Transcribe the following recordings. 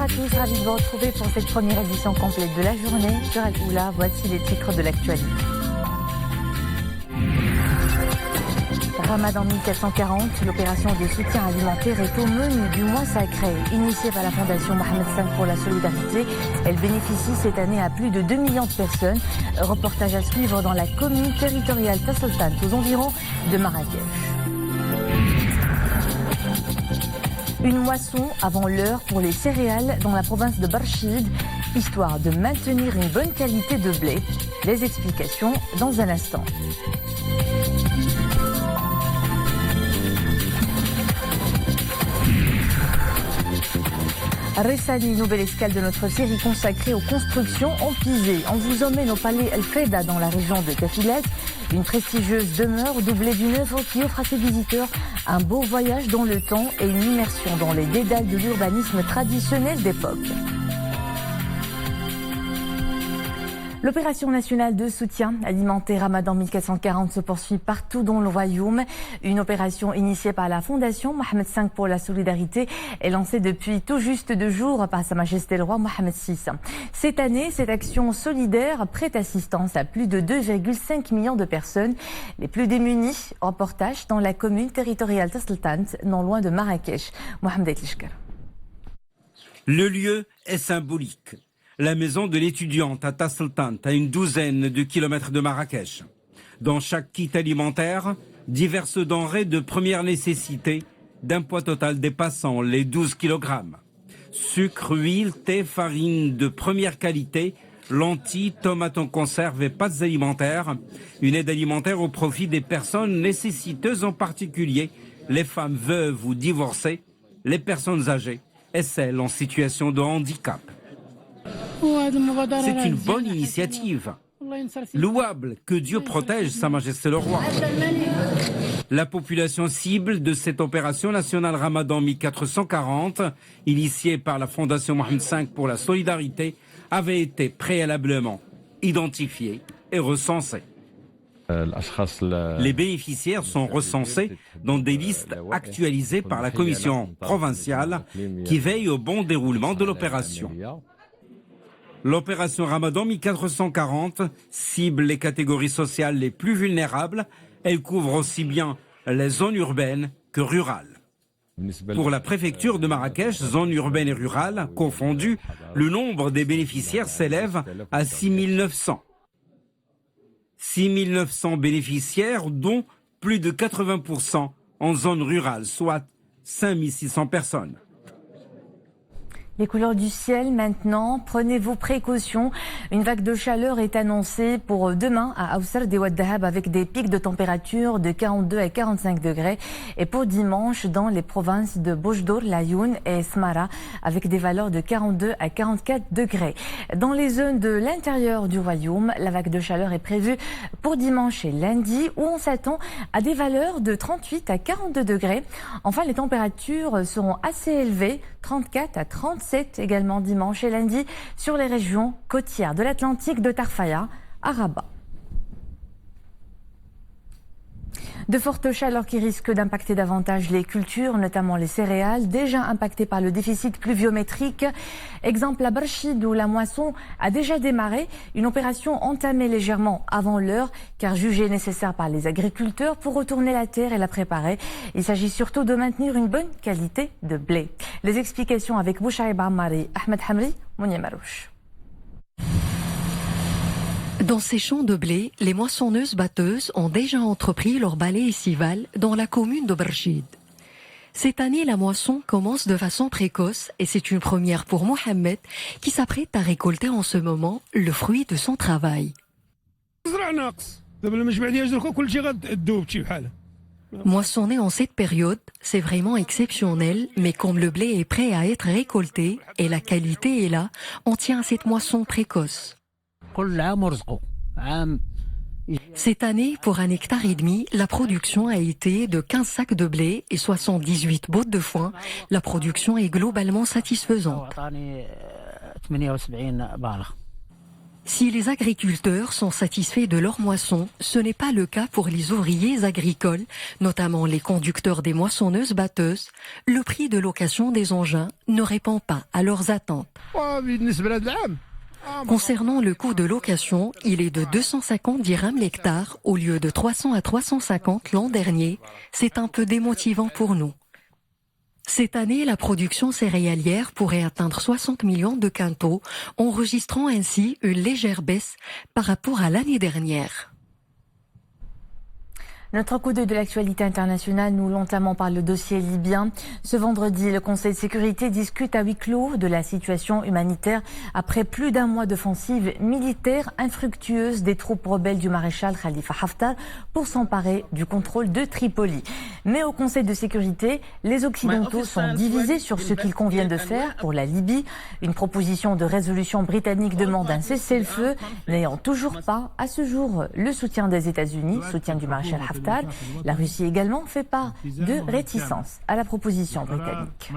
à tous, ravi de vous retrouver pour cette première édition complète de la journée sur Al-Oula. Voici les titres de l'actualité. Ramadan 1440, l'opération de soutien alimentaire est au menu du mois sacré. Initiée par la Fondation Mohamed V pour la solidarité, elle bénéficie cette année à plus de 2 millions de personnes. Reportage à suivre dans la commune territoriale Tasseltant, aux environs de Marrakech. Une moisson avant l'heure pour les céréales dans la province de Barchid, histoire de maintenir une bonne qualité de blé. Les explications dans un instant. Ressani, nouvelle escale de notre série consacrée aux constructions en Pisé. On vous emmène au palais El Feda dans la région de Kafilet, une prestigieuse demeure doublée d'une œuvre qui offre à ses visiteurs un beau voyage dans le temps et une immersion dans les dédales de l'urbanisme traditionnel d'époque. L'opération nationale de soutien alimentaire Ramadan 1440 se poursuit partout dans le royaume. Une opération initiée par la Fondation Mohamed V pour la solidarité est lancée depuis tout juste 2 jours par Sa Majesté le Roi Mohamed VI. Cette année, cette action solidaire prête assistance à plus de 2,5 millions de personnes, les plus démunies. Reportage dans la commune territoriale Tasseltant, non loin de Marrakech. Mohamed Aitlishkar. Le lieu est symbolique. La maison de l'étudiante à Tasseltant, à une douzaine de kilomètres de Marrakech. Dans chaque kit alimentaire, diverses denrées de première nécessité, d'un poids total dépassant les 12 kg. Sucre, huile, thé, farine de première qualité, lentilles, tomates en conserve et pâtes alimentaires. Une aide alimentaire au profit des personnes nécessiteuses, en particulier les femmes veuves ou divorcées, les personnes âgées et celles en situation de handicap. C'est une bonne initiative. Louable, que Dieu protège Sa Majesté le Roi. La population cible de cette opération nationale Ramadan 1440, initiée par la Fondation Mohamed V pour la solidarité, avait été préalablement identifiée et recensée. Les bénéficiaires sont recensés dans des listes actualisées par la commission provinciale qui veille au bon déroulement de l'opération. L'opération Ramadan 1440 cible les catégories sociales les plus vulnérables. Elle couvre aussi bien les zones urbaines que rurales. Pour la préfecture de Marrakech, zones urbaines et rurales confondues, le nombre des bénéficiaires s'élève à 6 900. 6 900 bénéficiaires, dont plus de 80% en zone rurale, soit 5 600 personnes. Les couleurs du ciel maintenant, prenez vos précautions. Une vague de chaleur est annoncée pour demain à Aousserd et Ouad Dahab avec des pics de température de 42 à 45 degrés. Et pour dimanche dans les provinces de Bojdour, Laayoune et Smara avec des valeurs de 42 à 44 degrés. Dans les zones de l'intérieur du royaume, la vague de chaleur est prévue pour dimanche et lundi où on s'attend à des valeurs de 38 à 42 degrés. Enfin, les températures seront assez élevées, 34 à 37 également dimanche et lundi sur les régions côtières de l'Atlantique, de Tarfaya à Rabat. De fortes chaleurs qui risquent d'impacter davantage les cultures, notamment les céréales, déjà impactées par le déficit pluviométrique. Exemple à Barchid où la moisson a déjà démarré, une opération entamée légèrement avant l'heure car jugée nécessaire par les agriculteurs pour retourner la terre et la préparer. Il s'agit surtout de maintenir une bonne qualité de blé. Les explications avec Bouchaïb Ammari, Ahmed Hamri, Mounia Marouche. Dans ces champs de blé, les moissonneuses-batteuses ont déjà entrepris leur balai estival dans la commune de Barchid. Cette année, la moisson commence de façon précoce et c'est une première pour Mohamed qui s'apprête à récolter en ce moment le fruit de son travail. Moissonner en cette période, c'est vraiment exceptionnel, mais comme le blé est prêt à être récolté et la qualité est là, on tient à cette moisson précoce. Cette année, pour 1,5 hectare, la production a été de 15 sacs de blé et 78 bottes de foin. La production est globalement satisfaisante. Si les agriculteurs sont satisfaits de leur moisson, ce n'est pas le cas pour les ouvriers agricoles, notamment les conducteurs des moissonneuses-batteuses. Le prix de location des engins ne répond pas à leurs attentes. Concernant le coût de location, il est de 250 dirhams l'hectare au lieu de 300 à 350 l'an dernier. C'est un peu démotivant pour nous. Cette année, la production céréalière pourrait atteindre 60 millions de quintaux, enregistrant ainsi une légère baisse par rapport à l'année dernière. Notre coup d'œil de l'actualité internationale, nous notamment par le dossier libyen. Ce vendredi, le Conseil de sécurité discute à huis clos de la situation humanitaire après plus d'un mois d'offensive militaire infructueuse des troupes rebelles du maréchal Khalifa Haftar pour s'emparer du contrôle de Tripoli. Mais au Conseil de sécurité, les Occidentaux sont divisés sur ce qu'il convient de faire pour la Libye. Une proposition de résolution britannique demande un cessez-le-feu, n'ayant toujours pas, à ce jour, le soutien des États-Unis, soutien du maréchal Haftar. La Russie également fait part de réticence à la proposition britannique.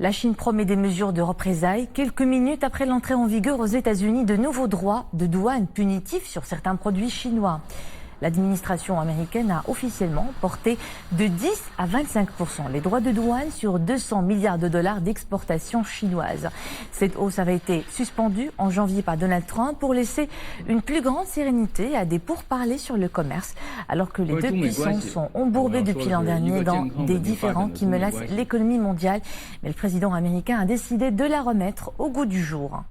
La Chine promet des mesures de représailles quelques minutes après l'entrée en vigueur aux États-Unis de nouveaux droits de douane punitifs sur certains produits chinois. L'administration américaine a officiellement porté de 10 à 25% les droits de douane sur 200 milliards de dollars d'exportation chinoise. Cette hausse avait été suspendue en janvier par Donald Trump pour laisser une plus grande sérénité à des pourparlers sur le commerce, alors que les deux puissances sont embourbées depuis l'an dernier dans des différends qui menacent l'économie mondiale. Mais le président américain a décidé de la remettre au goût du jour.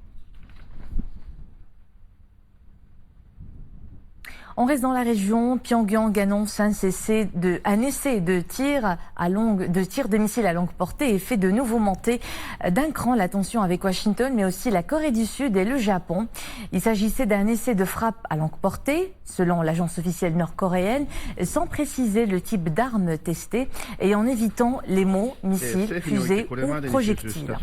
On reste dans la région. Pyongyang annonce un essai de tir de missiles à longue portée et fait de nouveau monter d'un cran la tension avec Washington, mais aussi la Corée du Sud et le Japon. Il s'agissait d'un essai de frappe à longue portée, selon l'agence officielle nord-coréenne, sans préciser le type d'arme testée et en évitant les mots missiles, fusées ou projectiles.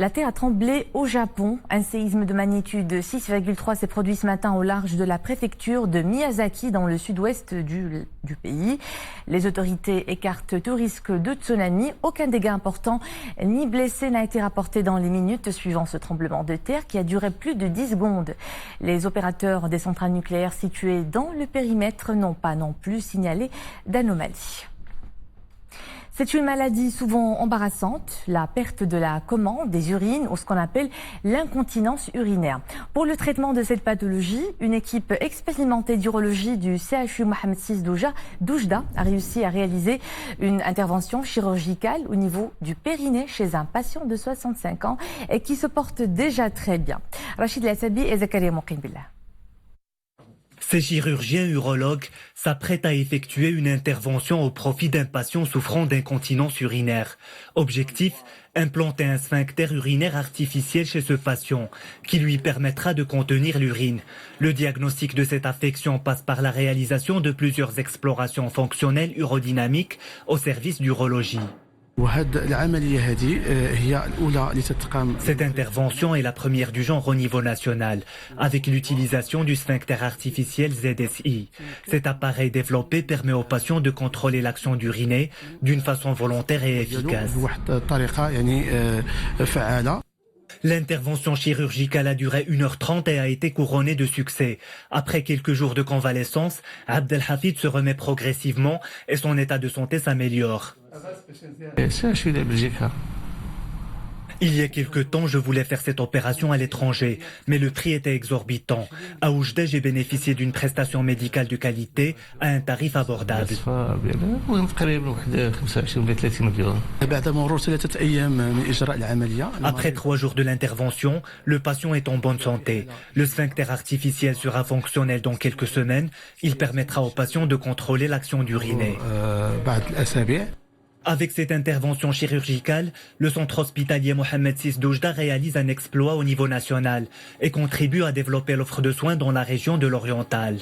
La terre a tremblé au Japon. Un séisme de magnitude 6,3 s'est produit ce matin au large de la préfecture de Miyazaki dans le sud-ouest du pays. Les autorités écartent tout risque de tsunami. Aucun dégât important ni blessé n'a été rapporté dans les minutes suivant ce tremblement de terre qui a duré plus de 10 secondes. Les opérateurs des centrales nucléaires situées dans le périmètre n'ont pas non plus signalé d'anomalie. C'est une maladie souvent embarrassante, la perte de la commande des urines ou ce qu'on appelle l'incontinence urinaire. Pour le traitement de cette pathologie, une équipe expérimentée d'urologie du CHU Mohamed VI d'Oujda a réussi à réaliser une intervention chirurgicale au niveau du périnée chez un patient de 65 ans et qui se porte déjà très bien. Rachid Lassabi et Zakaria Mouqimbillah. Ces chirurgiens urologues s'apprêtent à effectuer une intervention au profit d'un patient souffrant d'incontinence urinaire. Objectif, implanter un sphincter urinaire artificiel chez ce patient, qui lui permettra de contenir l'urine. Le diagnostic de cette affection passe par la réalisation de plusieurs explorations fonctionnelles urodynamiques au service d'urologie. Cette intervention est la première du genre au niveau national, avec l'utilisation du sphincter artificiel ZSI. Cet appareil développé permet aux patients de contrôler l'action d'uriner d'une façon volontaire et efficace. L'intervention chirurgicale a duré 1h30 et a été couronnée de succès. Après quelques jours de convalescence, Abdelhafid se remet progressivement et son état de santé s'améliore. Il y a quelque temps, je voulais faire cette opération à l'étranger, mais le prix était exorbitant. À Oujda, j'ai bénéficié d'une prestation médicale de qualité à un tarif abordable. Après 3 jours de l'intervention, le patient est en bonne santé. Le sphincter artificiel sera fonctionnel dans quelques semaines. Il permettra au patient de contrôler l'action d'uriner. Avec cette intervention chirurgicale, le centre hospitalier Mohamed VI d'Oujda réalise un exploit au niveau national et contribue à développer l'offre de soins dans la région de l'Oriental.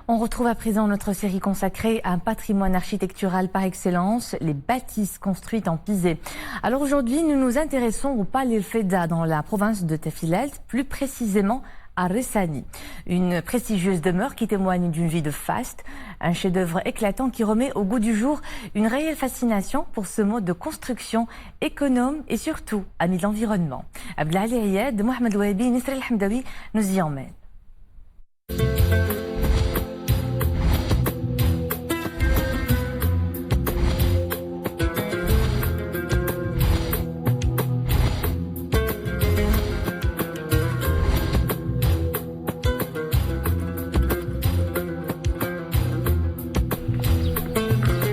On retrouve à présent notre série consacrée à un patrimoine architectural par excellence, les bâtisses construites en pisé. Alors aujourd'hui, nous nous intéressons au Palais El Feda dans la province de Tafilalt, plus précisément à Ressani. Une prestigieuse demeure qui témoigne d'une vie de faste, un chef-d'œuvre éclatant qui remet au goût du jour une réelle fascination pour ce mode de construction économe et surtout ami de l'environnement. Abdelali Ayed, Mohamed Ouabi, Nisra El Hamdawi nous y emmènent.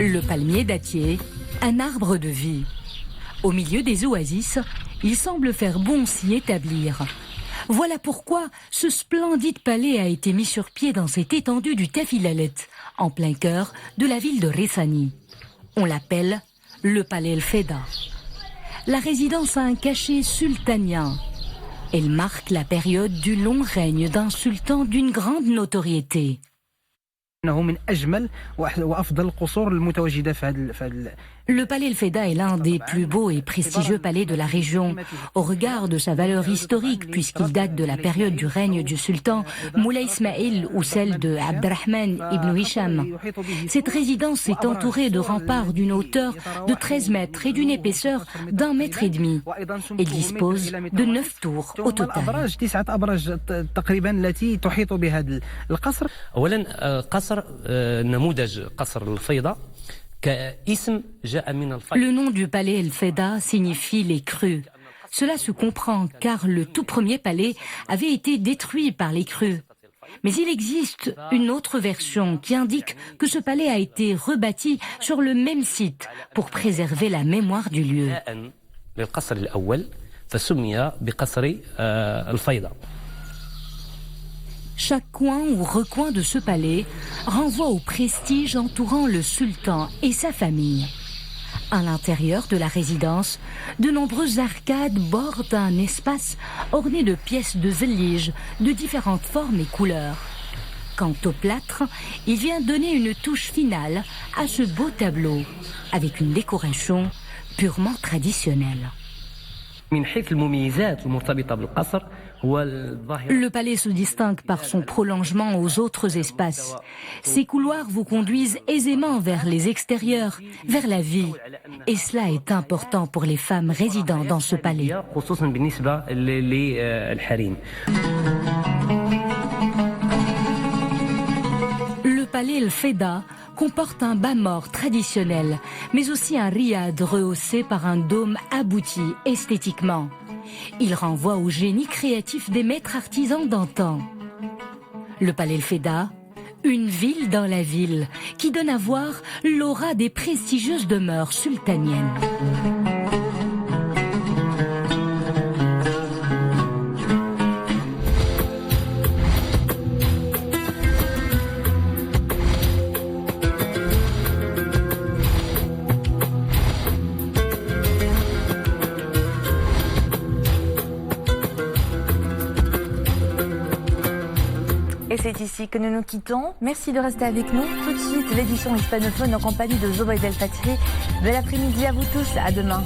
Le palmier dattier, un arbre de vie. Au milieu des oasis, il semble faire bon s'y établir. Voilà pourquoi ce splendide palais a été mis sur pied dans cette étendue du Tafilalet, en plein cœur de la ville de Ressani. On l'appelle le palais El Feda. La résidence a un cachet sultanien. Elle marque la période du long règne d'un sultan d'une grande notoriété. Le palais El Feda est l'un des plus beaux et prestigieux palais de la région, au regard de sa valeur historique, puisqu'il date de la période du règne du sultan Moulay Ismail ou celle de Abderrahman ibn Hisham. Cette résidence est entourée de remparts d'une hauteur de 13 mètres et d'une épaisseur d'1,5 mètre. Elle dispose de 9 tours au total. Le nom du palais El Feda signifie les crues. Cela se comprend car le tout premier palais avait été détruit par les crues. Mais il existe une autre version qui indique que ce palais a été rebâti sur le même site pour préserver la mémoire du lieu. Chaque coin ou recoin de ce palais renvoie au prestige entourant le sultan et sa famille. À l'intérieur de la résidence, de nombreuses arcades bordent un espace orné de pièces de zellige de différentes formes et couleurs. Quant au plâtre, il vient donner une touche finale à ce beau tableau, avec une décoration purement traditionnelle. Le palais se distingue par son prolongement aux autres espaces. Ces couloirs vous conduisent aisément vers les extérieurs, vers la vie. Et cela est important pour les femmes résidant dans ce palais. Le palais El Feda comporte un bas-mort traditionnel, mais aussi un riad rehaussé par un dôme abouti esthétiquement. Il renvoie au génie créatif des maîtres artisans d'antan. Le palais El Feda, une ville dans la ville, qui donne à voir l'aura des prestigieuses demeures sultaniennes. Et c'est ici que nous nous quittons. Merci de rester avec nous. Tout de suite, l'édition hispanophone en compagnie de Zobaïd El Fathi. Bel après-midi à vous tous. À demain.